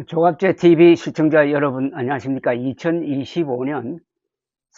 조갑제 TV 시청자 여러분 안녕하십니까. 2025년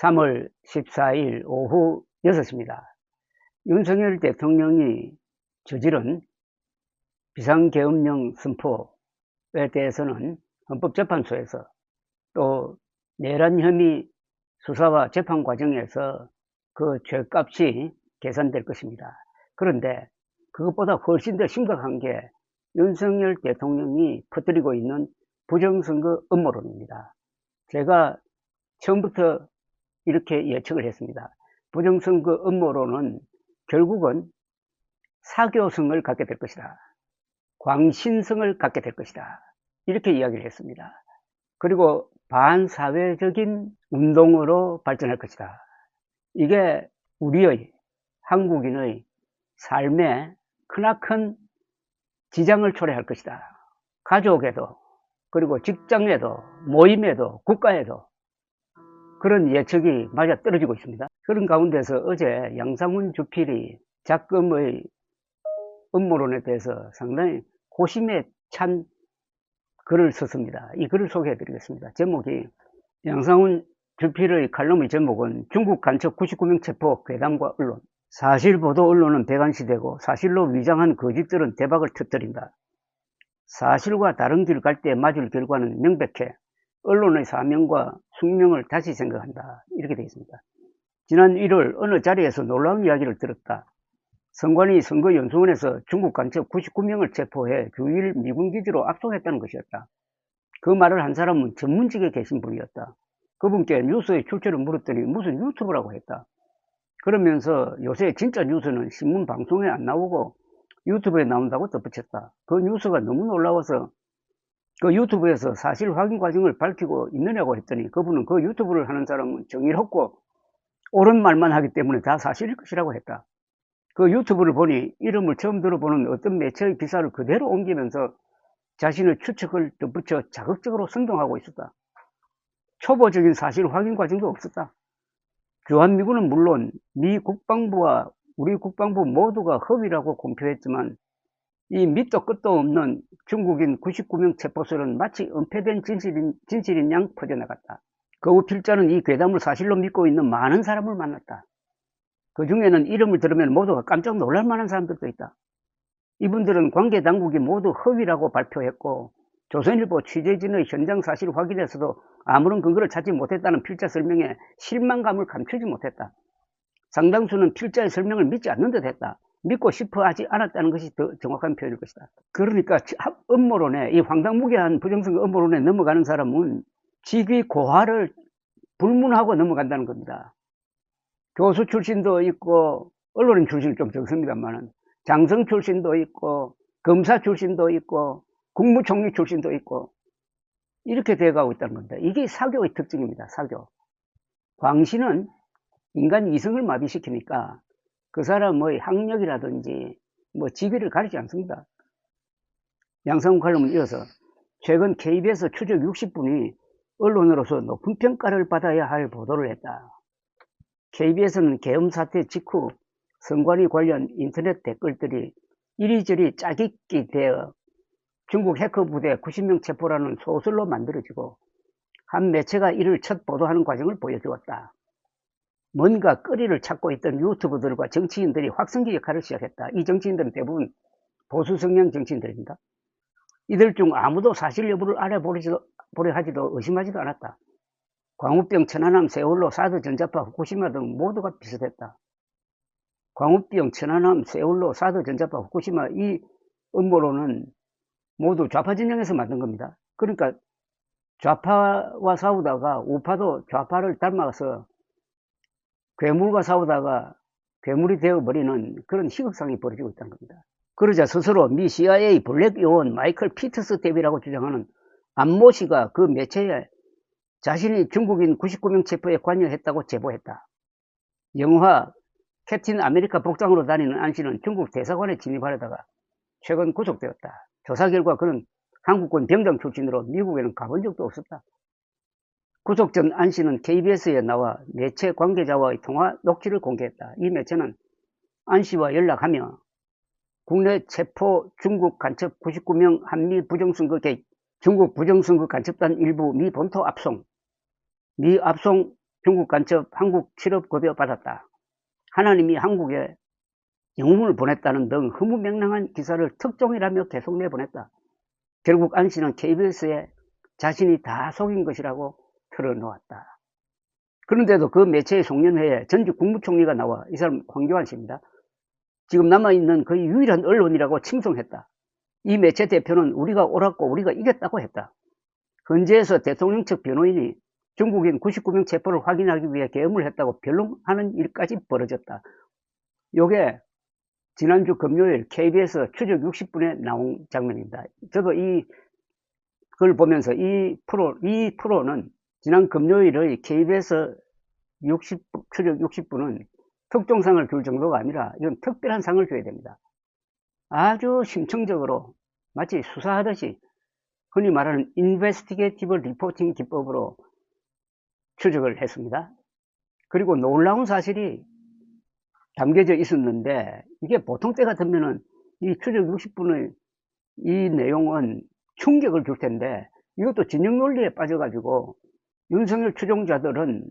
3월 14일 오후 6시입니다. 윤석열 대통령이 저지른 비상계엄령 선포에 대해서는 헌법재판소에서 또 내란 혐의 수사와 재판 과정에서 그 죄값이 계산될 것입니다. 그런데 그것보다 훨씬 더 심각한 게 윤석열 대통령이 퍼뜨리고 있는 부정선거 음모론입니다. 제가 처음부터 이렇게 예측을 했습니다. 부정선거 음모론은 결국은 사교성을 갖게 될 것이다. 광신성을 갖게 될 것이다. 이렇게 이야기를 했습니다. 그리고 반사회적인 운동으로 발전할 것이다. 이게 우리의 한국인의 삶에 크나큰 지장을 초래할 것이다. 가족에도 그리고 직장에도 모임에도 국가에도 그런 예측이 맞아떨어지고 있습니다. 그런 가운데서 어제 양상훈 주필이 작금의 음모론에 대해서 상당히 고심에 찬 글을 썼습니다. 이 글을 소개해 드리겠습니다. 제목이 양상훈 주필의 칼럼의 제목은 중국 간첩 99명 체포 괴담과 언론. 사실보도 언론은 배관시되고 사실로 위장한 거짓들은 대박을 터뜨린다. 사실과 다른 길 갈 때 맞을 결과는 명백해 언론의 사명과 숙명을 다시 생각한다. 이렇게 되어 있습니다. 지난 1월 어느 자리에서 놀라운 이야기를 들었다. 선관위 선거연수원에서 중국 간첩 99명을 체포해 주일 미군기지로 압송했다는 것이었다. 그 말을 한 사람은 전문직에 계신 분이었다. 그분께 뉴스의 출처를 물었더니 무슨 유튜브라고 했다. 그러면서 요새 진짜 뉴스는 신문 방송에 안 나오고 유튜브에 나온다고 덧붙였다. 그 뉴스가 너무 놀라워서 그 유튜브에서 사실 확인 과정을 밝히고 있느냐고 했더니 그분은 그 유튜브를 하는 사람은 정의롭고 옳은 말만 하기 때문에 다 사실일 것이라고 했다. 그 유튜브를 보니 이름을 처음 들어보는 어떤 매체의 기사를 그대로 옮기면서 자신의 추측을 덧붙여 자극적으로 선동하고 있었다. 초보적인 사실 확인 과정도 없었다. 주한미군은 물론 미 국방부와 우리 국방부 모두가 허위라고 공표했지만 이 밑도 끝도 없는 중국인 99명 체포설은 마치 은폐된 진실인 양 퍼져나갔다. 그 후 필자는 이 괴담을 사실로 믿고 있는 많은 사람을 만났다. 그 중에는 이름을 들으면 모두가 깜짝 놀랄 만한 사람들도 있다. 이분들은 관계당국이 모두 허위라고 발표했고 조선일보 취재진의 현장 사실 확인에서도 아무런 근거를 찾지 못했다는 필자 설명에 실망감을 감추지 못했다. 상당수는 필자의 설명을 믿지 않는 듯 했다. 믿고 싶어 하지 않았다는 것이 더 정확한 표현일 것이다. 그러니까 음모론에, 이 황당무계한 부정선거 음모론에 넘어가는 사람은 직위 고하를 불문하고 넘어간다는 겁니다. 교수 출신도 있고 언론인 출신은 좀 적습니다만은 장성 출신도 있고 검사 출신도 있고 국무총리 출신도 있고 이렇게 돼가고 있다는 겁니다. 이게 사교의 특징입니다. 사교. 광신은 인간 이성을 마비시키니까 그 사람의 학력이라든지 뭐 직위를 가리지 않습니다. 양상훈 칼럼은 이어서 최근 KBS 추적 60분이 언론으로서 높은 평가를 받아야 할 보도를 했다. KBS는 계엄 사태 직후 선관위 관련 인터넷 댓글들이 이리저리 짜깁기 되어 중국 해커 부대 90명 체포라는 소설로 만들어지고 한 매체가 이를 첫 보도하는 과정을 보여주었다. 뭔가 거리를 찾고 있던 유튜버들과 정치인들이 확성기 역할을 시작했다. 이 정치인들은 대부분 보수 성향 정치인들입니다. 이들 중 아무도 사실 여부를 알아보려 하지도 의심하지도 않았다. 광우병, 천안함, 세월호, 사드, 전자파, 후쿠시마 등 모두가 비슷했다. 광우병, 천안함, 세월호, 사드, 전자파, 후쿠시마 이 음모론은 모두 좌파 진영에서 만든 겁니다. 그러니까 좌파와 싸우다가 우파도 좌파를 닮아서 괴물과 싸우다가 괴물이 되어버리는 그런 희극상이 벌어지고 있다는 겁니다. 그러자 스스로 미 CIA 블랙 요원 마이클 피터스 대비라고 주장하는 안모 씨가 그 매체에 자신이 중국인 99명 체포에 관여했다고 제보했다. 영화 캡틴 아메리카 복장으로 다니는 안 씨는 중국 대사관에 진입하려다가 최근 구속되었다. 조사 결과 그는 한국군 병장 출신으로 미국에는 가본 적도 없었다. 구속 전 안 씨는 KBS에 나와 매체 관계자와의 통화 녹취를 공개했다. 이 매체는 안 씨와 연락하며 국내 체포 중국 간첩 99명 한미 부정선거 개입 중국 부정선거 간첩단 일부 미 본토 압송, 미 압송 중국 간첩 한국 실업 급여 받았다. 하나님이 한국에 영웅을 보냈다는 등 허무맹랑한 기사를 특종이라며 계속 내보냈다. 결국 안 씨는 KBS에 자신이 다 속인 것이라고 털어놓았다. 그런데도 그 매체의 송년회에 전직 국무총리가 나와, 이 사람 황교안 씨입니다. 지금 남아있는 거의 유일한 언론이라고 칭송했다. 이 매체 대표는 우리가 옳았고 우리가 이겼다고 했다. 헌재에서 대통령 측 변호인이 중국인 99명 체포를 확인하기 위해 계엄을 했다고 변론하는 일까지 벌어졌다. 요게 지난주 금요일 KBS 추적 60분에 나온 장면입니다. 저도 그걸 보면서 이 프로는 지난 금요일의 KBS 추적 60분은 특종상을 줄 정도가 아니라 이건 특별한 상을 줘야 됩니다. 아주 심층적으로 마치 수사하듯이 흔히 말하는 인베스티게이티브 리포팅 기법으로 추적을 했습니다. 그리고 놀라운 사실이 담겨져 있었는데, 이게 보통 때 같으면은 이 추적 60분의 이 내용은 충격을 줄 텐데, 이것도 진영 논리에 빠져가지고 윤석열 추종자들은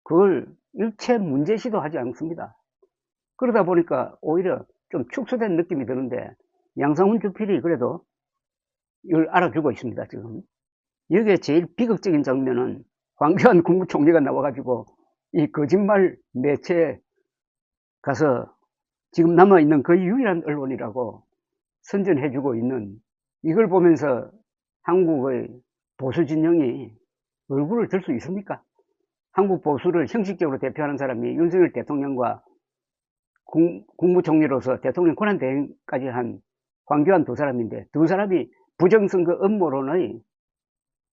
그걸 일체 문제시도 하지 않습니다. 그러다 보니까 오히려 좀 축소된 느낌이 드는데, 양상훈 주필이 그래도 이걸 알아주고 있습니다, 지금. 여기에 제일 비극적인 장면은 황교안 국무총리가 나와가지고 이 거짓말 매체에 가서 지금 남아있는 거의 유일한 언론이라고 선전해주고 있는, 이걸 보면서 한국의 보수 진영이 얼굴을 들 수 있습니까? 한국 보수를 형식적으로 대표하는 사람이 윤석열 대통령과 국무총리로서 대통령 권한대행까지 한 황교안 두 사람인데, 두 사람이 부정선거 음모론의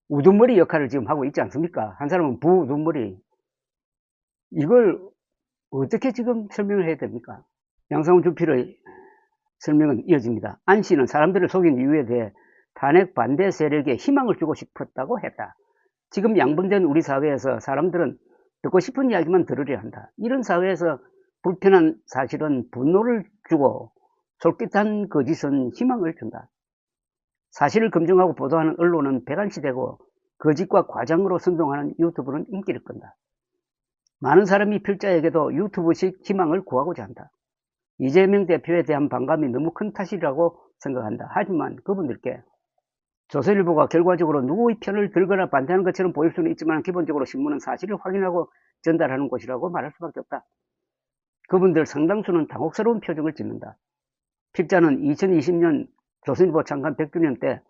우두머리 역할을 지금 하고 있지 않습니까? 한 사람은 부우두머리. 이걸 어떻게 지금 설명을 해야 됩니까? 양상훈 주필의 설명은 이어집니다. 안 씨는 사람들을 속인 이유에 대해 탄핵 반대 세력에 희망을 주고 싶었다고 했다. 지금 양분된 우리 사회에서 사람들은 듣고 싶은 이야기만 들으려 한다. 이런 사회에서 불편한 사실은 분노를 주고 솔깃한 거짓은 희망을 준다. 사실을 검증하고 보도하는 언론은 배관시되고 거짓과 과장으로 선동하는 유튜브는 인기를 끈다. 많은 사람이 필자에게도 유튜브식 희망을 구하고자 한다. 이재명 대표에 대한 반감이 너무 큰 탓이라고 생각한다. 하지만 그분들께 조선일보가 결과적으로 누구의 편을 들거나 반대하는 것처럼 보일 수는 있지만 기본적으로 신문은 사실을 확인하고 전달하는 곳이라고 말할 수밖에 없다. 그분들 상당수는 당혹스러운 표정을 짓는다. 필자는 2020년 조선일보 창간 100주년 때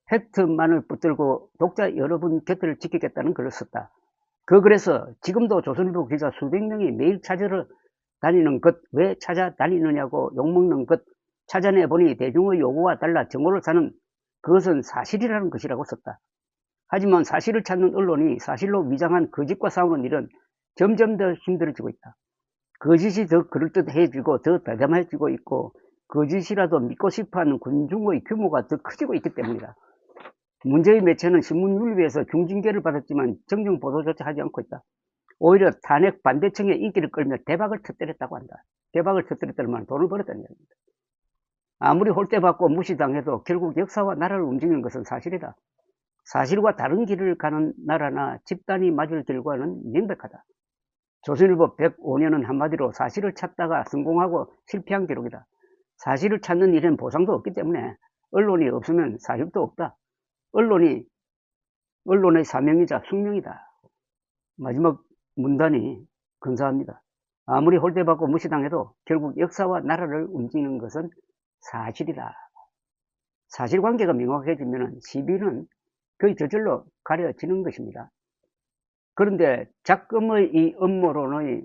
팩트만을 붙들고 독자 여러분 곁을 지키겠다는 글을 썼다. 그 글에서 지금도 조선일보 기자 수백 명이 매일 찾으러 다니는 것, 왜 찾아다니느냐고 욕먹는 것, 찾아내보니 대중의 요구와 달라 정오를 사는 그것은 사실이라는 것이라고 썼다. 하지만 사실을 찾는 언론이 사실로 위장한 거짓과 싸우는 일은 점점 더 힘들어지고 있다. 거짓이 더 그럴듯해지고 더 대담해지고 있고 거짓이라도 믿고 싶어하는 군중의 규모가 더 커지고 있기 때문이다. 문제의 매체는 신문윤리위에서 중징계를 받았지만 정정 보도조차 하지 않고 있다. 오히려 탄핵 반대층의 인기를 끌며 대박을 터뜨렸다고 한다. 대박을 터뜨렸다는 말은 돈을 벌었다는 얘기입니다. 아무리 홀대받고 무시당해도 결국 역사와 나라를 움직이는 것은 사실이다. 사실과 다른 길을 가는 나라나 집단이 맞을 길과는 명백하다. 조선일보 105년은 한마디로 사실을 찾다가 성공하고 실패한 기록이다. 사실을 찾는 일엔 보상도 없기 때문에 언론이 없으면 사실도 없다. 언론의 사명이자 숙명이다. 마지막 문단이 근사합니다. 아무리 홀대받고 무시당해도 결국 역사와 나라를 움직이는 것은 사실이다. 사실관계가 명확해지면 시비는 거의 저절로 가려지는 것입니다. 그런데 작금의 이 음모론의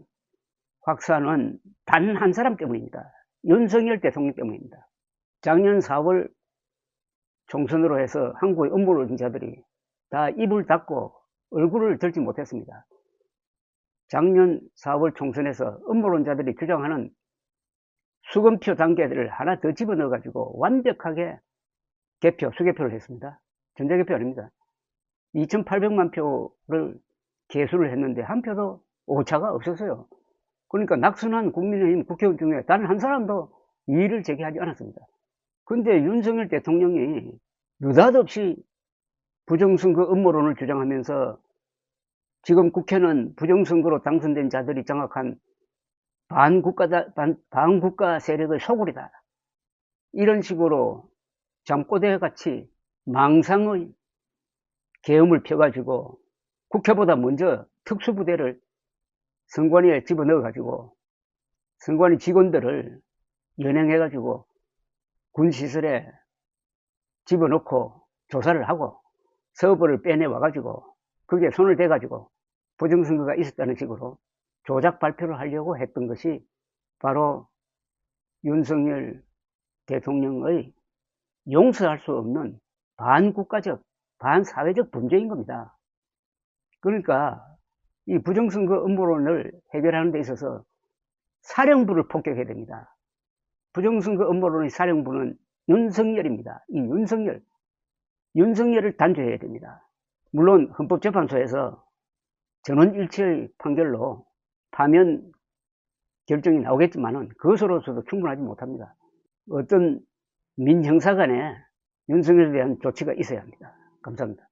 확산은 단 한 사람 때문입니다. 윤석열 대통령 때문입니다. 작년 4월 총선으로 해서 한국의 음모론자들이 다 입을 닫고 얼굴을 들지 못했습니다. 작년 4월 총선에서 음모론자들이 주장하는 수검표 단계들을 하나 더 집어넣어가지고 완벽하게 수개표를 했습니다. 전자개표 아닙니다. 2,800만 표를 개수를 했는데 한 표도 오차가 없었어요. 그러니까 낙선한 국민의힘 국회의원 중에 단 한 사람도 이의를 제기하지 않았습니다. 근데 윤석열 대통령이 느닷없이 부정선거 음모론을 주장하면서 지금 국회는 부정선거로 당선된 자들이 장악한 반국가 세력의 소굴이다. 이런 식으로 잠꼬대같이 망상의 계엄을 펴가지고 국회보다 먼저 특수부대를 선관위에 집어넣어가지고 선관위 직원들을 연행해가지고 군시설에 집어넣고 조사를 하고 서버를 빼내와가지고 거기에 손을 대가지고 부정선거가 있었다는 식으로 조작 발표를 하려고 했던 것이 바로 윤석열 대통령의 용서할 수 없는 반국가적, 반사회적 범죄인 겁니다. 그러니까 이 부정선거 음모론을 해결하는 데 있어서 사령부를 폭격해야 됩니다. 부정선거 음모론의 사령부는 윤석열입니다. 이 윤석열을 단죄해야 됩니다. 물론 헌법재판소에서 전원일치의 판결로 파면 결정이 나오겠지만은 그것으로서도 충분하지 못합니다. 어떤 민형사간에 윤석열에 대한 조치가 있어야 합니다. 감사합니다.